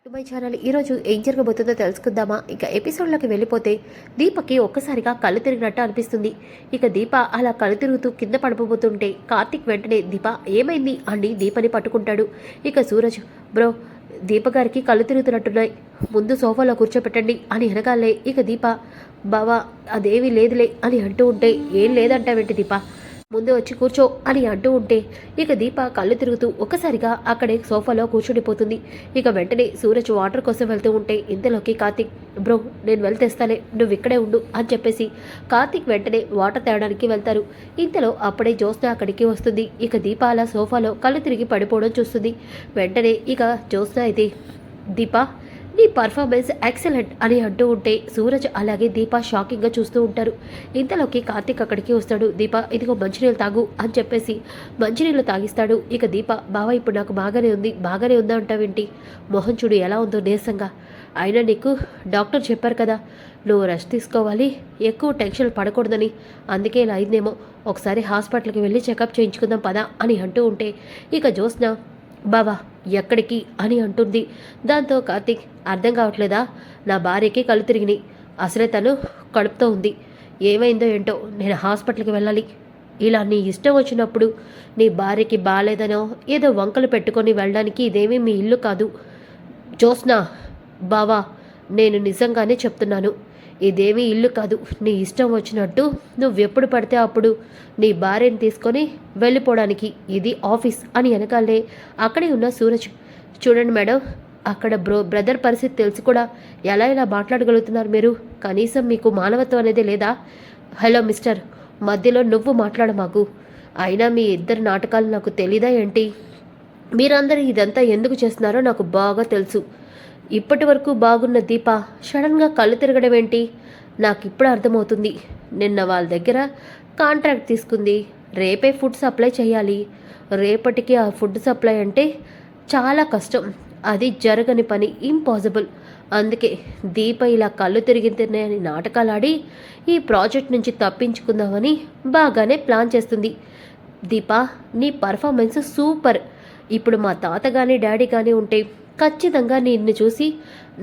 To my channel. ఈరోజు ఏం జరగబోతుందో తెలుసుకుందామా? ఇక ఎపిసోడ్లోకి వెళ్ళిపోతే దీపకి ఒక్కసారిగా కళ్ళు తిరిగినట్టు అనిపిస్తుంది. ఇక దీప అలా కళ్ళు తిరుగుతూ కింద పడిపోతుంటే కార్తిక్ వెంటనే దీప ఏమైంది అని దీపని పట్టుకుంటాడు. ఇక సూరజ్ బ్రో దీప గారికి కళ్ళు తిరుగుతున్నట్టున్నాయి, ముందు సోఫాలో కూర్చోపెట్టండి అని అనగాలే ఇక దీప బావా అదేమీ లేదులే అని అంటూ ఉంటే ఏం లేదంటావేంటి దీప, ముందు వచ్చి కూర్చో అని అంటూ ఉంటే ఇక దీప కళ్ళు తిరుగుతూ ఒక్కసారిగా అక్కడే సోఫాలో కూర్చుండిపోతుంది. ఇక వెంటనే సూరజ్ వాటర్ కోసం వెళ్తూ ఉంటే ఇంతలోకి కార్తిక్ బ్రో నేను వెళ్తేస్తానే నువ్వు ఇక్కడే ఉండు అని చెప్పేసి కార్తిక్ వెంటనే వాటర్ తేవడానికి వెళ్తారు. ఇంతలో అప్పుడే జ్యోత్స్న అక్కడికి వస్తుంది. ఇక దీప అలా సోఫాలో కళ్ళు తిరిగి పడిపోవడం చూస్తుంది. వెంటనే ఇక జ్యోత్స్న అయితే దీప నీ పర్ఫార్మెన్స్ ఎక్సలెంట్ అని అంటూ ఉంటే సూరజ్ అలాగే దీప షాకింగ్గా చూస్తూ ఉంటారు. ఇంతలోకి కార్తిక్ అక్కడికి వస్తాడు. దీప ఇదిగో మంచినీళ్ళు తాగు అని చెప్పేసి మంచినీళ్ళు తాగిస్తాడు. ఇక దీప బావ ఇప్పుడు నాకు బాగానే ఉందా అంటావేంటి, మొహం చూడు ఎలా ఉందో నీరసంగా, అయినా నీకు డాక్టర్ చెప్పారు కదా నువ్వు రెస్ట్ తీసుకోవాలి, ఎక్కువ టెన్షన్ పడకూడదని, అందుకే ఇలా అయిందేమో, ఒకసారి హాస్పిటల్కి వెళ్ళి చెకప్ చేయించుకుందాం పదా అని అంటూ ఉంటే ఇక జ్యోత్స్న బావా ఎక్కడికి అని అంటుంది. దాంతో కార్తీక్ అర్థం కావట్లేదా, నా భార్యకి కళ్ళు తిరిగినాయి, అసలే తను కడుపుతో ఉంది, ఏమైందో ఏంటో నేను హాస్పిటల్కి వెళ్ళాలి, ఇలా నీ ఇష్టం వచ్చినప్పుడు నీ భార్యకి బాగాలేదనో ఏదో వంకలు పెట్టుకొని వెళ్ళడానికి ఇదేమీ మీ ఇల్లు కాదు జ్యోత్స్న, బావా నేను నిజంగానే చెప్తున్నాను, ఇదేమీ ఇల్లు కాదు, నీ ఇష్టం వచ్చినట్టు నువ్వెప్పుడు పడితే అప్పుడు నీ భార్యని తీసుకొని వెళ్ళిపోవడానికి ఇది ఆఫీస్ అని వెనకాలే అక్కడే ఉన్న సూరజ్ చూడండి మేడం, అక్కడ బ్రదర్ పరిస్థితి తెలిసి కూడా ఎలా మాట్లాడగలుగుతున్నారు మీరు, కనీసం మీకు మానవత్వం అనేది లేదా, హలో మిస్టర్ మధ్యలో నువ్వు మాట్లాడ మాకు, అయినా మీ ఇద్దరు నాటకాలు నాకు తెలీదా ఏంటి, మీరందరూ ఇదంతా ఎందుకు చేస్తున్నారో నాకు బాగా తెలుసు, ఇప్పటి వరకు బాగున్న దీప సడన్గా కళ్ళు తిరగడం ఏంటి నాకు ఇప్పుడు అర్థమవుతుంది, నిన్న వాళ్ళ దగ్గర కాంట్రాక్ట్ తీసుకుంది, రేపే ఫుడ్ సప్లై చేయాలి, రేపటికి ఆ ఫుడ్ సప్లై అంటే చాలా కష్టం, అది జరగని పని, ఇంపాసిబుల్, అందుకే దీప ఇలా కళ్ళు తిరిగితేనే నాటకాలు ఆడి ఈ ప్రాజెక్ట్ నుంచి తప్పించుకుందామని బాగానే ప్లాన్ చేస్తుంది. దీప నీ పర్ఫార్మెన్స్ సూపర్, ఇప్పుడు మా తాత కానీ డాడీ కానీ ఉంటే ఖచ్చితంగా నిన్ను చూసి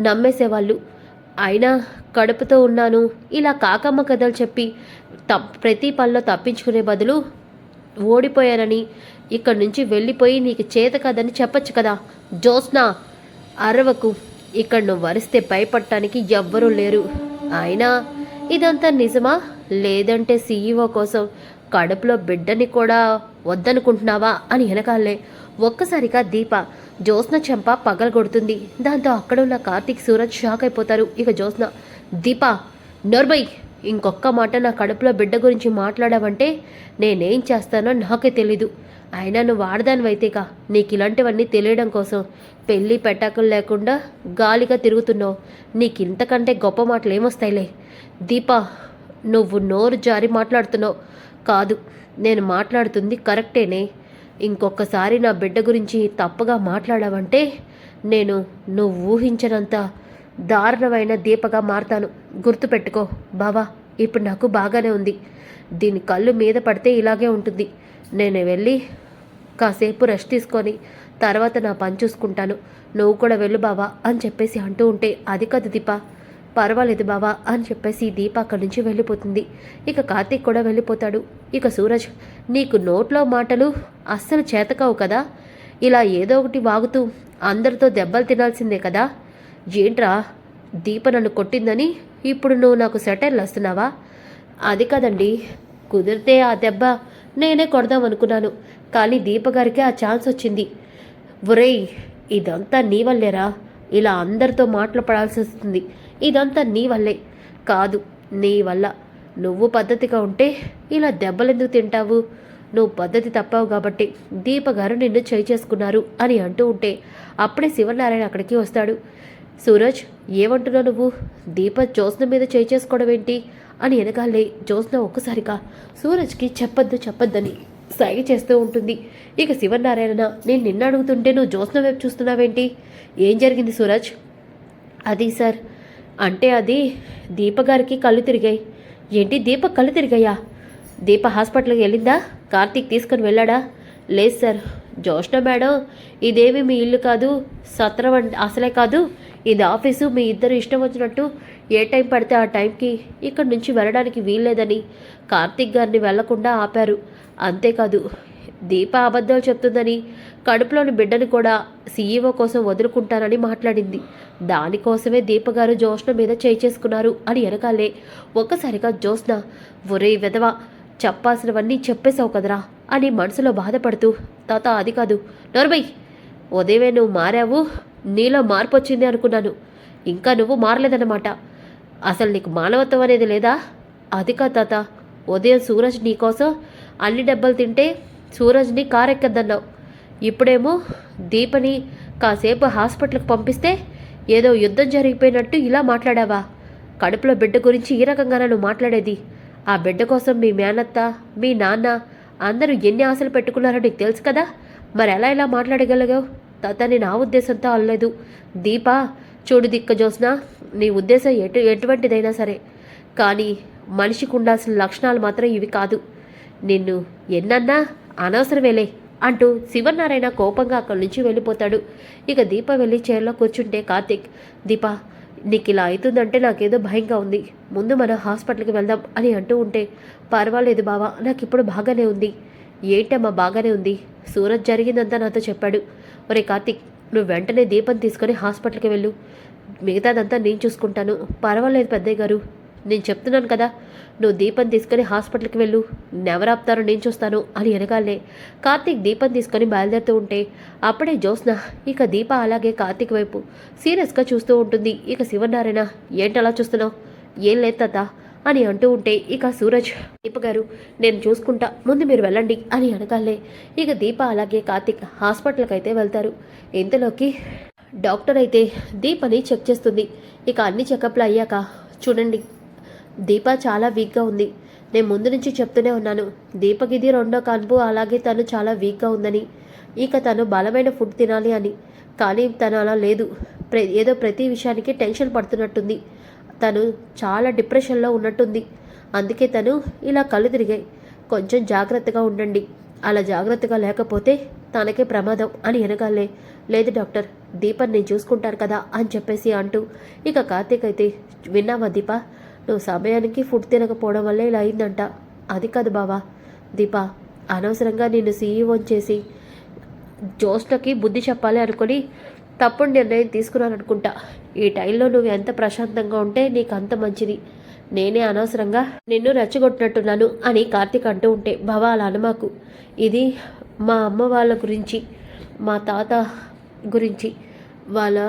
నమ్మేసేవాళ్ళు, అయినా కడుపుతో ఉన్నాను ఇలా కాకమ్మ కథలు చెప్పి ప్రతి పనిలో తప్పించుకునే బదులు ఓడిపోయానని ఇక్కడి నుంచి వెళ్ళిపోయి నీకు చేత కదని చెప్పచ్చు కదా. జ్యోత్స్న అరవకు, ఇక్కడ నువ్వు వరిస్తే భయపడటానికి ఎవ్వరూ లేరు, అయినా ఇదంతా నిజమా లేదంటే సీఈఓ కోసం కడుపులో బిడ్డని కూడా వద్దనుకుంటున్నావా అని వెనకాలే ఒక్కసారిగా దీప జ్యోత్స్న చెంప పగలగొడుతుంది. దాంతో అక్కడ ఉన్న కార్తిక్ సూరజ్ షాక్ అయిపోతారు. ఇక జ్యోత్స్న దీప నోర్బై, ఇంకొక్క మాట నా కడుపులో బిడ్డ గురించి మాట్లాడావంటే నేనేం చేస్తానో నాకే తెలీదు, అయినా నువ్వు ఆడదానివైతేగా నీకు ఇలాంటివన్నీ తెలియడం కోసం పెళ్ళి పెట్టాకులు లేకుండా గాలిగా తిరుగుతున్నావు, నీకు ఇంతకంటే గొప్ప మాటలు ఏమొస్తాయిలే. దీప నువ్వు నోరు జారి మాట్లాడుతున్నావు, కాదు నేను మాట్లాడుతుంది కరెక్టేనే, ఇంకొకసారి నా బిడ్డ గురించి తప్పుగా మాట్లాడావంటే నేను నువ్వు ఊహించనంత దారుణమైన దీపగా మారతాను, గుర్తుపెట్టుకో బావా, ఇప్పుడు నాకు బాగానే ఉంది, దీని కళ్ళు మీద పడితే ఇలాగే ఉంటుంది, నేను వెళ్ళి కాసేపు రెస్ట్ తీసుకొని తర్వాత నా పని చూసుకుంటాను, నువ్వు కూడా వెళ్ళు బావా అని చెప్పేసి అంటూ ఉంటే అది కాదు దీప, పర్వాలేదు బావా అని చెప్పేసి దీప అక్కడి నుంచి వెళ్ళిపోతుంది. ఇక కార్తీక్ కూడా వెళ్ళిపోతాడు. ఇక సూరజ్ నీకు నోట్లో మాటలు అస్సలు చేతకావు కదా, ఇలా ఏదో ఒకటి వాగుతూ అందరితో దెబ్బలు తినాల్సిందే కదా, ఏంట్రా దీప నన్ను కొట్టిందని ఇప్పుడు నువ్వు నాకు సెటైర్లు వస్తున్నావా, అది కదండి, కుదిరితే ఆ దెబ్బ నేనే కొడదాం అనుకున్నాను, కానీ దీప గారికి ఆ ఛాన్స్ వచ్చింది, ఒరేయ్ ఇదంతా నీ వల్లేరా, ఇలా అందరితో మాటలు పడాల్సి వస్తుంది, ఇదంతా నీ వల్లే, కాదు నీ వల్ల, నువ్వు పద్ధతిగా ఉంటే ఇలా దెబ్బలెందుకు తింటావు, నువ్వు పద్ధతి తప్పావు కాబట్టి దీప గారు నిన్ను చేయి చేసుకున్నారు అని అంటూ ఉంటే అప్పుడే శివనారాయణ అక్కడికి వస్తాడు. సూరజ్ ఏమంటున్నావు నువ్వు, దీప జ్యోత్స్న మీద చేయి చేసుకోవడం ఏంటి అని వెనకాలే జ్యోత్స్న ఒక్కసారిగా సూరజ్కి చెప్పొద్దని సైగ చేస్తూ ఉంటుంది. ఇక శివనారాయణ నేను నిన్న అడుగుతుంటే నువ్వు జ్యోత్స్న వైపు చూస్తున్నావేంటి, ఏం జరిగింది సూరజ్, అది సార్ అంటే అది దీప గారికి కళ్ళు తిరిగాయి, ఏంటి దీప కళ్ళు తిరిగాయా, దీప హాస్పిటల్కి వెళ్ళిందా, కార్తీక్ తీసుకొని వెళ్ళాడా, లేదు సార్ జోష్న మేడం, ఇదేమి మీ ఇల్లు కాదు, సత్రం అసలే కాదు, ఇది ఆఫీసు, మీ ఇద్దరు ఇష్టం వచ్చినట్టు ఏ టైం పడితే ఆ టైంకి ఇక్కడి నుంచి వెళ్ళడానికి వీల్లేదని కార్తీక్ గారిని వెళ్లకుండా ఆపారు. అంతేకాదు దీప అబద్ధాలు చెప్తుందని, కడుపులోని బిడ్డని కూడా సీఈఓ కోసం వదులుకుంటానని మాట్లాడింది. దానికోసమే దీప గారు జోష్న మీద చేసుకున్నారు అని వెనకాలే ఒక్కసారిగా జోష్న, ఒరే వెధవా, చెప్పాల్సినవన్నీ చెప్పేశావు కదరా అని మనసులో బాధపడుతూ, తాత అది కాదు, నోర్మై, ఉదయమే నువ్వు మారావు, నీలో మార్పు వచ్చింది అనుకున్నాను, ఇంకా నువ్వు మారలేదన్నమాట. అసలు నీకు మానవత్వం అనేది లేదా? అది కాదు తాత, ఉదయం సూరజ్ నీకోసం అన్ని డబ్బలు తింటే సూరజ్ని కారెక్కద్దన్నావు, ఇప్పుడేమో దీపని కాసేపు హాస్పిటల్కి పంపిస్తే ఏదో యుద్ధం జరిగిపోయినట్టు ఇలా మాట్లాడావా? కడుపులో బిడ్డ గురించి ఈ రకంగానే నువ్వు మాట్లాడేది? ఆ బిడ్డ కోసం మీ మేనత్త, మీ నాన్న అందరూ ఎన్ని ఆశలు పెట్టుకున్నారో నీకు తెలుసు కదా, మరి ఎలా ఇలా మాట్లాడగలిగావు? తాత, నేను ఆ ఉద్దేశంతో అనలేదు. దీప, చూడు దిక్క జోస్నా, నీ ఉద్దేశం ఎటువంటిదైనా సరే, కానీ మనిషికి ఉండాల్సిన లక్షణాలు మాత్రం ఇవి కాదు. నిన్ను ఎన్నన్నా అనవసరమేలే అంటూ శివనారాయణ కోపంగా అక్కడి నుంచి వెళ్ళిపోతాడు. ఇక దీప వెళ్ళి చైర్లో కూర్చుంటే కార్తీక్, దీప, నీకు ఇలా అవుతుందంటే నాకేదో భయంగా ఉంది, ముందు మనం హాస్పిటల్కి వెళ్దాం అని అంటూ ఉంటే, పర్వాలేదు బావా, నాకు ఇప్పుడు బాగానే ఉంది. ఏంటమ్మా బాగానే ఉంది? సూరజ్ జరిగిందంతా నాతో చెప్పాడు. ఒరే కార్తీక్, నువ్వు వెంటనే దీపం తీసుకొని హాస్పిటల్కి వెళ్ళు, మిగతాదంతా నేను చూసుకుంటాను. పర్వాలేదు పెద్దయ్య గారు, నేను చెప్తున్నాను కదా, నువ్వు దీపం తీసుకొని హాస్పిటల్కి వెళ్ళు, ఎవరాపుతారో నేను చూస్తాను అని వెనకాలే కార్తీక్ దీపం తీసుకొని బయలుదేరుతూ ఉంటే, అప్పుడే జోస్న ఇక దీప అలాగే కార్తీక్ వైపు సీరియస్గా చూస్తూ ఉంటుంది. ఇక శివనారాయణ, ఏంటలా చూస్తున్నావు? ఏం లేదు తాత అని అంటూ ఉంటే, ఇక సూరజ్, దీప గారు నేను చూసుకుంటా, ముందు మీరు వెళ్ళండి అని అనగాలే ఇక దీప అలాగే కార్తీక్ హాస్పిటల్కి అయితే వెళ్తారు. ఇంతలోకి డాక్టర్ అయితే దీపని చెక్ చేస్తుంది. ఇక అన్ని చెకప్లు అయ్యాక, చూడండి దీప చాలా వీక్గా ఉంది, నేను ముందు నుంచి చెప్తూనే ఉన్నాను, దీపకి ఇది రెండో కాన్పు, అలాగే తను చాలా వీక్గా ఉందని, ఇక తను బలమైన ఫుడ్ తినాలి అని, కానీ తను అలా లేదు, ఏదో ప్రతి విషయానికి టెన్షన్ పడుతున్నట్టుంది, తను చాలా డిప్రెషన్లో ఉన్నట్టుంది, అందుకే తను ఇలా కళ్ళు తిరిగాయి, కొంచెం జాగ్రత్తగా ఉండండి, అలా జాగ్రత్తగా లేకపోతే తనకే ప్రమాదం అని వెనకాలే, లేదు డాక్టర్, దీపని నేను చూసుకుంటాను కదా అని చెప్పేసి అంటూ, ఇక కార్తీక్ అయితే, విన్నావా దీప, నువ్వు సమయానికి ఫుడ్ తినకపోవడం వల్లే ఇలా అయిందంట. అది కాదు బావా, దీప అనవసరంగా నిన్ను సీఈఓ చేసి జోష్నకి బుద్ధి చెప్పాలి అనుకుని తప్పుడు నిర్ణయం తీసుకున్నాను అనుకుంటా. ఈ టైంలో నువ్వు ఎంత ప్రశాంతంగా ఉంటే నీకు అంత మంచిది, నేనే అనవసరంగా నిన్ను రెచ్చగొట్టినట్టున్నాను అని కార్తీక్ అంటూ ఉంటే, బావా అలా అనమాకు, ఇది మా అమ్మ వాళ్ళ గురించి, మా తాత గురించి, వాళ్ళ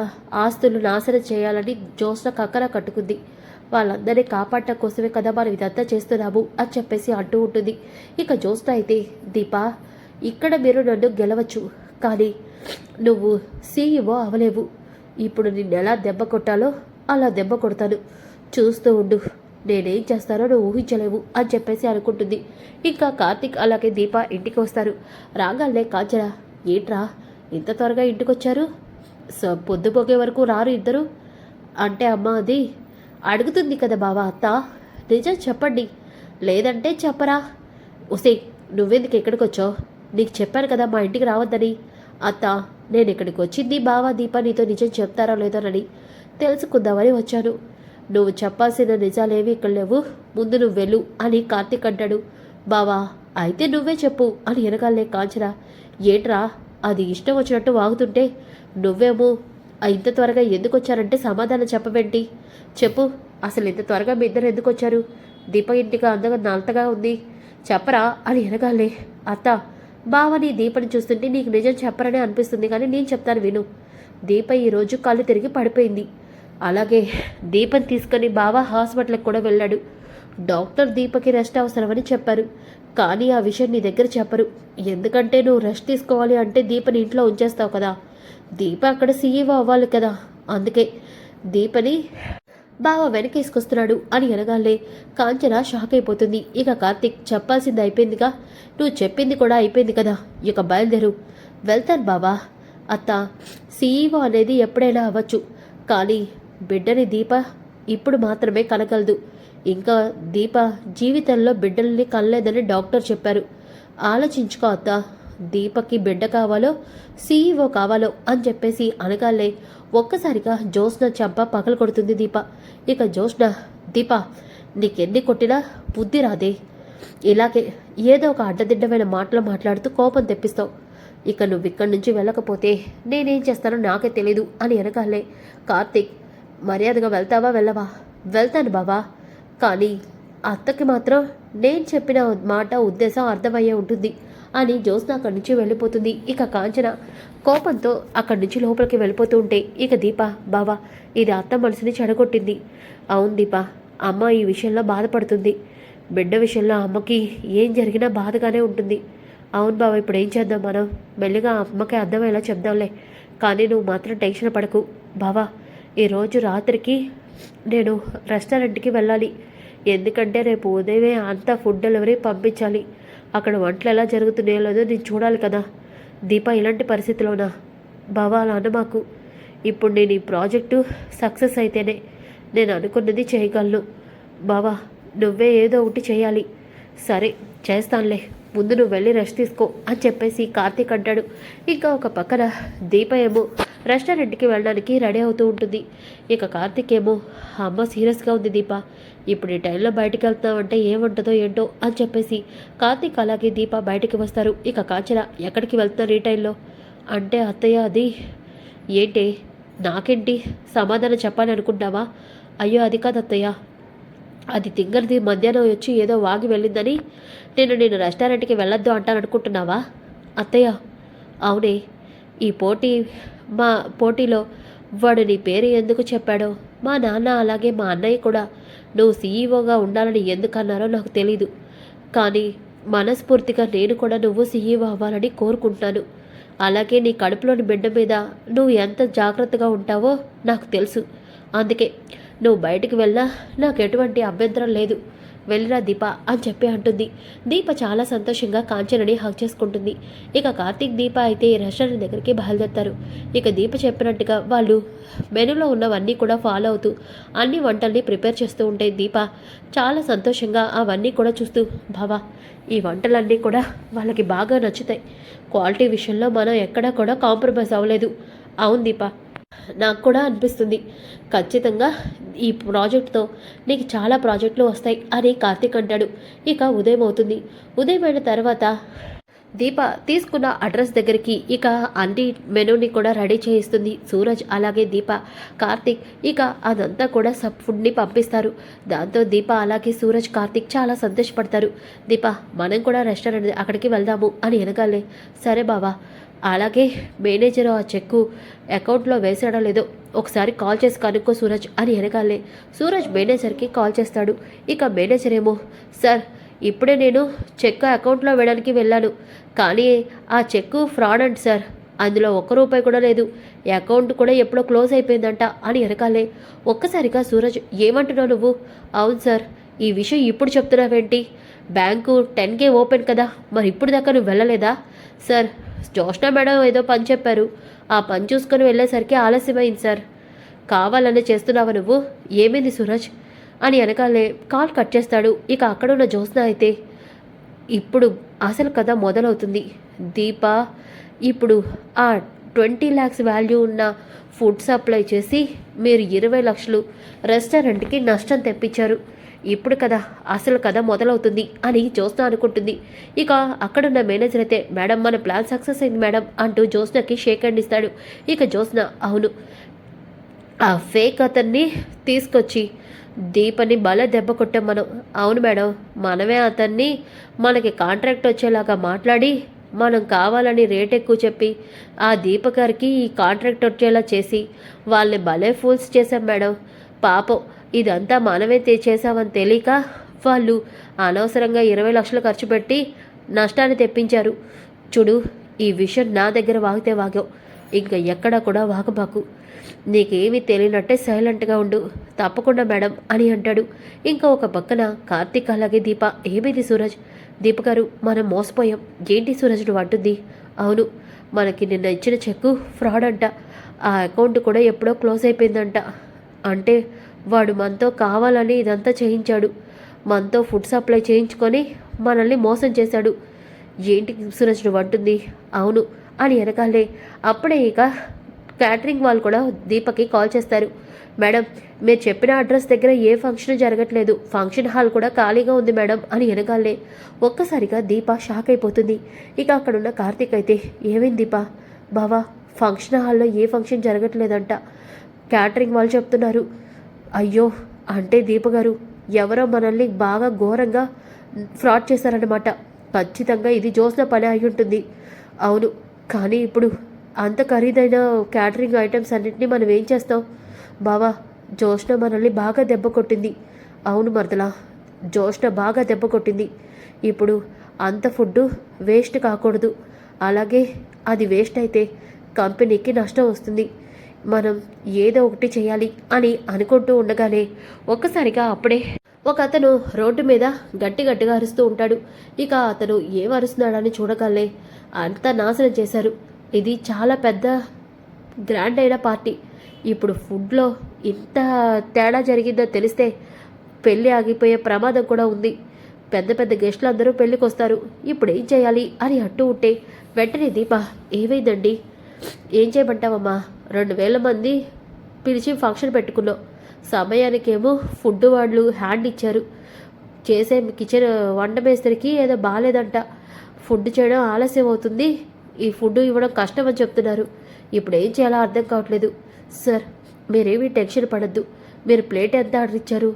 ఆస్తులు నాశనం చేయాలని జోష్న కక్కర కట్టుకుంది, వాళ్ళందరినీ కాపాడటం కోసమే కదా మనం ఇదంతా చేస్తున్నాము అని చెప్పేసి అంటూ ఉంటుంది. ఇక జోష్న అయితే, దీప, ఇక్కడ మీరు నన్ను గెలవచ్చు, కానీ నువ్వు సీఈఓ అవలేవు, ఇప్పుడు నిన్ను ఎలా దెబ్బ కొట్టాలో అలా దెబ్బ కొడతాను, చూస్తూ ఉండు, నేనేం చేస్తానో నువ్వు ఊహించలేవు అని చెప్పేసి అనుకుంటుంది. ఇంకా కార్తీక్ అలాగే దీప ఇంటికి వస్తారు. రాగాలే కాంచన, ఏంట్రా ఇంత త్వరగా ఇంటికి వచ్చారు, పొద్దుపోగే వరకు రారు ఇద్దరు అంటే, అమ్మ అది అడుగుతుంది కదా బావా అత్త, నిజం చెప్పండి, లేదంటే చెప్పరా. ఉసే, నువ్వెందుకు ఎక్కడికి వచ్చావు? నీకు చెప్పాను కదా మా ఇంటికి రావద్దని. అత్త, నేను ఇక్కడికి వచ్చింది బావా దీప నీతో నిజం చెప్తారో లేదోనని తెలుసుకుందామని వచ్చాను. నువ్వు చెప్పాల్సిన నిజాలేవి ఇక్కడ లేవు, ముందు నువ్వు వెళ్ళు అని కార్తీక్ అంటాడు. బావా అయితే నువ్వే చెప్పు అని వెనకాలే కాంచన, ఏంట్రా అది ఇష్టం వచ్చినట్టు వాగుతుంటే, నువ్వేమో ఇంత త్వరగా ఎందుకు వచ్చారంటే సమాధానం చెప్పవేంటి? చెప్పు, అసలు ఇంత త్వరగా మీ ఇద్దరు ఎందుకు వచ్చారు? దీప ఇంటిగా అంతగా నలతగా ఉంది, చెప్పరా అని వెనగాలే. అత్త, బావని దీపని చూస్తుంటే నీకు నిజం చెప్పరనే అనిపిస్తుంది, కానీ నేను చెప్తాను విను. దీప ఈరోజు కళ్ళు తిరిగి పడిపోయింది, అలాగే దీపని తీసుకొని బావ హాస్పిటల్కి కూడా వెళ్ళాడు. డాక్టర్ దీపకి రెస్ట్ అవసరమని చెప్పారు, కానీ ఆ విషయం నీ దగ్గర చెప్పరు, ఎందుకంటే నువ్వు రెస్ట్ తీసుకోవాలి అంటే దీపని ఇంట్లో ఉంచేస్తావు కదా, దీప అక్కడ సీఈఓ అవ్వాలి కదా, అందుకే దీపని బావ వెనకేసుకొస్తున్నాడు అని అనగాలే కాంచన షాక్ అయిపోతుంది. ఇక కార్తీక్, చెప్పాల్సింది అయిపోయిందిగా, నువ్వు చెప్పింది కూడా అయిపోయింది కదా, ఇక బయలుదేరు. వెళ్తాను బావా. అత్త, సీఈఓ అనేది ఎప్పుడైనా అవ్వచ్చు, కానీ బిడ్డని దీప ఇప్పుడు మాత్రమే కనగలదు, ఇంకా దీప జీవితంలో బిడ్డల్ని కనలేదని డాక్టర్ చెప్పారు, ఆలోచించుకో అత్త, దీపక్కి బిడ్డ కావాలో సీఈఓ కావాలో అని చెప్పేసి అనగాలే ఒక్కసారిగా జ్యోత్స్న చెంప పగలు కొడుతుంది దీప. ఇక జ్యోత్స్న, దీప నీకెన్ని కొట్టినా బుద్ధి రాదే, ఇలాగే ఏదో ఒక అడ్డదిడ్డమైన మాటలు మాట్లాడుతూ కోపం తెప్పిస్తావు. ఇక నువ్వు ఇక్కడి నుంచి వెళ్ళకపోతే నేనేం చేస్తానో నాకే తెలీదు అని అనగాలే కార్తీక్, మర్యాదగా వెళ్తావా వెళ్ళవా? వెళ్తాను బావా, కానీ అత్తకి మాత్రం నేను చెప్పిన మాట ఉద్దేశం అర్థమయ్యే ఉంటుంది అని జ్యోత్స్న అక్కడి నుంచి వెళ్ళిపోతుంది. ఇక కాంచన కోపంతో అక్కడి నుంచి లోపలికి వెళ్ళిపోతూ ఉంటే ఇక దీప, బావా ఇది అత్త మనసుని చెడగొట్టింది. అవును దీప, అమ్మ ఈ విషయంలో బాధపడుతుంది. బిడ్డ విషయంలో అమ్మకి ఏం జరిగినా బాధగానే ఉంటుంది. అవును బావ, ఇప్పుడు ఏం చేద్దాం, మనం మెల్లిగా అమ్మకి అర్థమయ్యేలా చెప్దాంలే. కానీ నువ్వు మాత్రం టెన్షన్ పడకు బావా. ఈరోజు రాత్రికి నేను రెస్టారెంట్కి వెళ్ళాలి, ఎందుకంటే రేపు ఉదయమే అంతా ఫుడ్ డెలివరీ పంపించాలి. అక్కడ వంటలు ఎలా జరుగుతున్నాయో లేదో నేను చూడాలి కదా. దీప ఇలాంటి పరిస్థితిలోనా? బావా అలా అనమాకు. ఇప్పుడు నేను ఈ ప్రాజెక్టు సక్సెస్ అయితేనే నేను అనుకున్నది చేయగలను. బావా నువ్వే ఏదో ఒకటి చేయాలి. సరే చేస్తానులే, ముందు నువ్వు వెళ్ళి రెస్ట్ తీసుకో అని చెప్పేసి కార్తీక్ అంటాడు. ఇంకా ఒక పక్కన దీప ఏమో రెస్టారెంట్కి వెళ్ళడానికి రెడీ అవుతూ ఉంటుంది. ఇక కార్తీక్ ఏమో, అమ్మ సీరియస్గా ఉంది దీప, ఇప్పుడు ఈ టైంలో బయటికి వెళ్తున్నామంటే ఏముంటుందో ఏంటో అని చెప్పేసి కార్తీక్ అలాగే దీప బయటికి వస్తారు. ఇక కాంచన, ఎక్కడికి వెళ్తున్నారు ఈ టైంలో అంటే, అత్తయ్య అది ఏంటి, నాకేంటి సమాధానం చెప్పాలి అనుకుంటావా? అయ్యో అది కాదు అత్తయ్య, అది తింగర్ది మధ్యాహ్నం వచ్చి ఏదో వాగి వెళ్ళిందని నేను రెస్టారెంట్కి వెళ్ళొద్దు అంటాను అనుకుంటున్నావా? అత్తయ్య అవునే, ఈ మా పోటీలో వాడు నీ పేరు ఎందుకు చెప్పాడో మా నాన్న అలాగే మా అన్నయ్య కూడా నువ్వు సీఈఓగా ఉండాలని ఎందుకన్నారో నాకు తెలీదు. కానీ మనస్ఫూర్తిగా నేను కూడా నువ్వు సీఈఓ అవ్వాలని కోరుకుంటున్నాను. అలాగే నీ కడుపులోని బిడ్డ మీద నువ్వు ఎంత జాగ్రత్తగా ఉంటావో నాకు తెలుసు. అందుకే నువ్వు బయటికి వెళ్ళా నాకు ఎటువంటి అభ్యంతరం లేదు, వెళ్ళిరా దీప అని చెప్పి అంటుంది. దీప చాలా సంతోషంగా కాంచనని హక్ చేసుకుంటుంది. ఇక కార్తీక్ దీప అయితే రెస్టారెంట్ దగ్గరికి బయలుదేరుతారు. ఇక దీప చెప్పినట్టుగా వాళ్ళు మెనూలో ఉన్నవన్నీ కూడా ఫాలో అవుతూ అన్ని వంటల్ని ప్రిపేర్ చేస్తూ ఉంటే దీప చాలా సంతోషంగా అవన్నీ కూడా చూస్తూ, బావా ఈ వంటలన్నీ కూడా వాళ్ళకి బాగా నచ్చుతాయి, క్వాలిటీ విషయంలో మనం ఎక్కడా కూడా కాంప్రమైజ్ అవ్వలేదు. అవును దీప, నాకు కూడా అనిపిస్తుంది, ఖచ్చితంగా ఈ ప్రాజెక్ట్తో నీకు చాలా ప్రాజెక్టులు వస్తాయి అని కార్తీక్ అంటాడు. ఇక ఉదయం అవుతుంది. ఉదయమైన తర్వాత దీప తీసుకున్న అడ్రస్ దగ్గరికి ఇక అన్ని మెనూని కూడా రెడీ చేయిస్తుంది సూరజ్ అలాగే దీప. కార్తీక్ ఇక అదంతా కూడా ఫుడ్ని పంపిస్తారు. దాంతో దీప అలాగే సూరజ్ కార్తీక్ చాలా సంతోషపడతారు. దీప మనం కూడా రెస్టారెంట్ అక్కడికి వెళ్దాము అని అనగాలే, సరే బావా, అలాగే మేనేజర్ ఆ చెక్కు అకౌంట్లో వేసాడో లేదో ఒకసారి కాల్ చేసి కనుక్కో సూరజ్ అని అనగాలే సూరజ్ మేనేజర్కి కాల్ చేస్తాడు. ఇక మేనేజర్ ఏమో, సార్ ఇప్పుడే నేను చెక్ అకౌంట్లో వేయడానికి వెళ్ళాను, కానీ ఆ చెక్కు ఫ్రాడ్ అంట సార్, అందులో ₹1 కూడా లేదు, అకౌంట్ కూడా ఎప్పుడో క్లోజ్ అయిపోయిందంట అని అనగాలే ఒక్కసారిగా సూరజ్, ఏమంటున్నావు నువ్వు? అవును సార్, ఈ విషయం ఇప్పుడు చెప్తున్నావేంటి? బ్యాంకు 10K ఓపెన్ కదా, మరి ఇప్పుడు దాకా నువ్వు వెళ్ళలేదా? సార్ జ్యోష్ణ మేడం ఏదో పని చెప్పారు, ఆ పని చూసుకొని వెళ్ళేసరికి ఆలస్యమైంది సార్. కావాలనే చేస్తున్నావా నువ్వు? ఏమైంది సూరజ్ అని అనగానే కాల్ కట్ చేస్తాడు. ఇక అక్కడున్న జ్యోత్స్న అయితే, ఇప్పుడు అసలు కథ మొదలవుతుంది. దీప ఇప్పుడు ఆ 20 lakhs వాల్యూ ఉన్న ఫుడ్ సప్లై చేసి మీరు 20 లక్షలు రెస్టారెంట్కి నష్టం తెప్పించారు. ఇప్పుడు కదా అసలు కథ మొదలవుతుంది అని జ్యోత్స్న అనుకుంటుంది. ఇక అక్కడున్న మేనేజర్ అయితే, మేడం మన ప్లాన్ సక్సెస్ అయింది మేడం అంటూ జ్యోత్స్నకి షేక్ హ్యాండ్ ఇస్తాడు. ఇక జ్యోత్స్న, అవును ఆ ఫేక్ అతన్ని తీసుకొచ్చి దీపని భలే దెబ్బ కొట్టాం మనం. అవును మేడం, మనమే అతన్ని మనకి కాంట్రాక్ట్ వచ్చేలాగా మాట్లాడి మనం కావాలని రేట్ ఎక్కువ చెప్పి ఆ దీపగారికి ఈ కాంట్రాక్ట్ వచ్చేలా చేసి వాళ్ళని భలే ఫూల్స్ చేశాం మేడం. పాపం ఇదంతా మనమే చేసామని తెలియక వాళ్ళు అనవసరంగా 20 లక్షలు ఖర్చు పెట్టి నష్టాన్ని తెప్పించారు. చూడు, ఈ విషయం నా దగ్గర వాగితే వాగావు, ఇంకా ఎక్కడా కూడా వాగబాకు, నీకేమీ తెలియనట్టే సైలెంట్గా ఉండు. తప్పకుండా మేడం అని అంటాడు. ఇంకా ఒక పక్కన కార్తీక్ అలాగే దీప, ఏమైంది సూరజ్? దీప గారు మనం మోసపోయాం. ఏంటి సూరజ్ నువ్వు అంటుంది? అవును, మనకి నిన్న ఇచ్చిన చెక్కు ఫ్రాడ్ అంట, ఆ అకౌంట్ కూడా ఎప్పుడో క్లోజ్ అయిపోయిందంట. అంటే వాడు మనతో కావాలని ఇదంతా చేయించాడు, మనతో ఫుడ్ సప్లై చేయించుకొని మనల్ని మోసం చేశాడు. ఏంటి సూరజ్ నువ్వు అంటుంది? అవును అని వెనకాలే అప్పుడే ఇక క్యాటరింగ్ వాళ్ళు కూడా దీపకి కాల్ చేస్తారు. మేడం, మీరు చెప్పిన అడ్రస్ దగ్గర ఏ ఫంక్షన్ జరగట్లేదు, ఫంక్షన్ హాల్ కూడా ఖాళీగా ఉంది మేడం అని వెనకాలే ఒక్కసారిగా దీప షాక్ అయిపోతుంది. ఇక అక్కడున్న కార్తీక్ అయితే, ఏమైంది దీప? బావా, ఫంక్షన్ హాల్లో ఏ ఫంక్షన్ జరగట్లేదంట, క్యాటరింగ్ వాళ్ళు చెప్తున్నారు. అయ్యో, అంటే దీప గారు ఎవరో మనల్ని బాగా ఘోరంగా ఫ్రాడ్ చేశారన్నమాట. ఖచ్చితంగా ఇది జోస్న పని అయి ఉంటుంది. అవును, కానీ ఇప్పుడు అంత ఖరీదైన క్యాటరింగ్ ఐటమ్స్ అన్నింటినీ మనం ఏం చేస్తాం బావా? జోష్న మనల్ని బాగా దెబ్బ కొట్టింది. అవును మరదలా, జోష్న బాగా దెబ్బ కొట్టింది. ఇప్పుడు అంత ఫుడ్ వేస్ట్ కాకూడదు. అలాగే అది వేస్ట్ అయితే కంపెనీకి నష్టం వస్తుంది. మనం ఏదో ఒకటి చేయాలి అని అనుకుంటూ ఉండగానే ఒక్కసారిగా అప్పుడే ఒక అతను రోడ్డు మీద గట్టిగా అరుస్తూ ఉంటాడు. ఇక అతను ఏం అరుస్తున్నాడని చూడగానే అంతా నాశనం చేశారు. ఇది చాలా పెద్ద గ్రాండ్ అయిన పార్టీ. ఇప్పుడు ఫుడ్లో ఇంత తేడా జరిగిందో తెలిస్తే పెళ్ళి ఆగిపోయే ప్రమాదం కూడా ఉంది. పెద్ద పెద్ద గెస్టులు అందరూ పెళ్ళికి వస్తారు. ఇప్పుడు ఏం చేయాలి అని అంటూ ఉంటే వెంటనే దీప, ఏమైందండి? ఏం చేయమంటావమ్మా? 2000 మంది పిలిచి ఫంక్షన్ పెట్టుకున్నాం. సమయానికేమో ఫుడ్ వాళ్ళు హ్యాండ్ ఇచ్చారు. చేసే కిచెన్ వంట మేస్త్రికి ఏదో బాగాలేదంట, ఫుడ్ చేయడం ఆలస్యం అవుతుంది, ఈ ఫుడ్ ఇవ్వడం కష్టం అని చెప్తున్నారు. ఇప్పుడు ఏం చేయాలో అర్థం కావట్లేదు. సార్, మీరేమీ టెన్షన్ పడద్దు. మీరు ప్లేట్ ఎంత ఆర్డర్ ఇచ్చారు?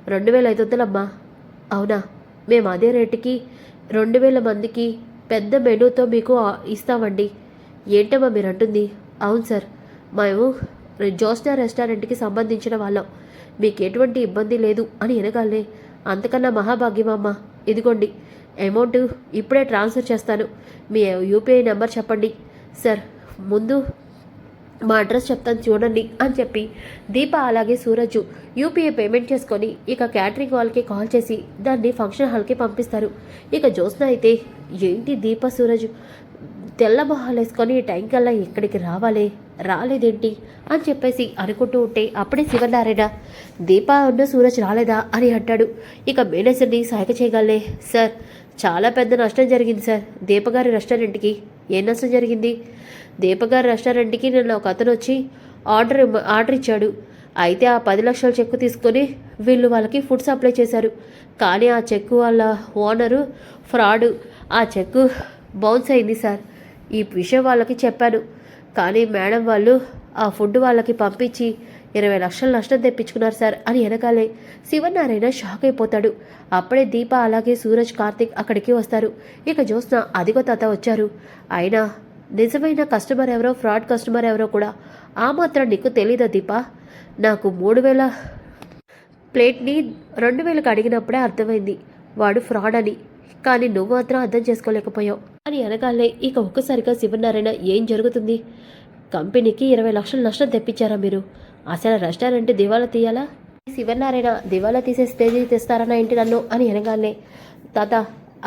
2500 అమ్మా. అవునా? మేము అదే రేటుకి 2000 మందికి పెద్ద మెనూతో మీకు ఇస్తామండి. ఏంటమ్మా మీరు అంటుంది? అవును సార్, మేము జోస్నా రెస్టారెంట్కి సంబంధించిన వాళ్ళం, మీకు ఎటువంటి ఇబ్బంది లేదు అని వినగాలే అంతకన్నా మహాభాగ్యమమ్మ. ఇదిగోండి అమౌంట్, ఇప్పుడే ట్రాన్స్ఫర్ చేస్తాను. మీ యూపీఐ నెంబర్ చెప్పండి. సార్, ముందు మా అడ్రస్ చెప్తాను చూడండి అని చెప్పి దీప అలాగే సూరజ్ యూపీఐ పేమెంట్ చేసుకొని ఇక క్యాటరింగ్ వాళ్ళకి కాల్ చేసి దాన్ని ఫంక్షన్ హాల్కి పంపిస్తారు. ఇక జ్యోత్స్న అయితే, ఏంటి దీప సూరజ్ తెల్ల మొహాలు వేసుకొని ఈ టైం కల్లా ఇక్కడికి రాలేదేంటి అని చెప్పేసి అనుకుంటూ ఉంటే అప్పుడే శివనారాయణ, దీప ఉన్న సూరజ్ రాలేదా అని అంటాడు. ఇక మేనేజర్ని సహాయక చేయగలే, సార్ చాలా పెద్ద నష్టం జరిగింది సార్ దీపగారి రెస్టారెంట్కి. ఏం నష్టం జరిగింది? దీపగారి రెస్టారెంట్కి నిన్న ఒక అతను వచ్చి ఆర్డర్ ఇచ్చాడు. అయితే ఆ 10 లక్షల చెక్కు తీసుకొని వీళ్ళు వాళ్ళకి ఫుడ్ సప్లై చేశారు. కానీ ఆ చెక్కు వాళ్ళ ఓనరు ఫ్రాడు. ఆ చెక్కు బౌన్స్ అయింది సార్. ఈ విషయం వాళ్ళకి చెప్పాను, కానీ మేడం వాళ్ళు ఆ ఫుడ్ వాళ్ళకి పంపించి 20 లక్షల నష్టం తెప్పించుకున్నారు సార్ అని వెనకాలే శివనారాయణ షాక్ అయిపోతాడు. అప్పుడే దీప అలాగే సూరజ్ కార్తిక్ అక్కడికి వస్తారు. ఇక జ్యోత్స్న, అదిగో తాత వచ్చారు. అయినా నిజమైన కస్టమర్ ఎవరో ఫ్రాడ్ కస్టమర్ ఎవరో కూడా ఆ మాత్రం నీకు తెలీదా దీప? నాకు 3000 ప్లేట్ని 2000కి అడిగినప్పుడే అర్థమైంది వాడు ఫ్రాడ్ అని. కానీ నువ్వు మాత్రం అర్థం చేసుకోలేకపోయావు అని అనగానే ఇక ఒక్కసారిగా శివనారాయణ, ఏం జరుగుతుంది? కంపెనీకి 20 లక్షలు నష్టం తెప్పించారా మీరు? అసలు రెస్టారెంట్ దివాలా తీయాలా? శివనారాయణ దివాలా తీసే స్టేజ్ తెస్తారన్నా ఏంటి నన్ను అని అనగానే, తాత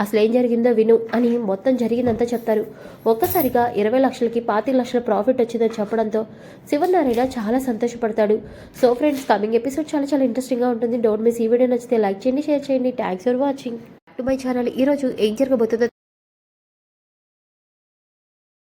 అసలు ఏం జరిగిందో విను అని మొత్తం జరిగిందంతా చెప్తారు. ఒక్కసారిగా 20 లక్షలకి 25 లక్షల ప్రాఫిట్ వచ్చిందని చెప్పడంతో శివనారాయణ చాలా సంతోషపడతాడు. సో ఫ్రెండ్స్, కమింగ్ ఎపిసోడ్ చాలా చాలా ఇంట్రెస్టింగ్గా ఉంటుంది. Don't miss. ఈ వీడియో నచ్చితే లైక్ చేయండి, షేర్ చేయండి. Thanks for watching to my channel. ఈరోజు ఏం జరగబోతుందో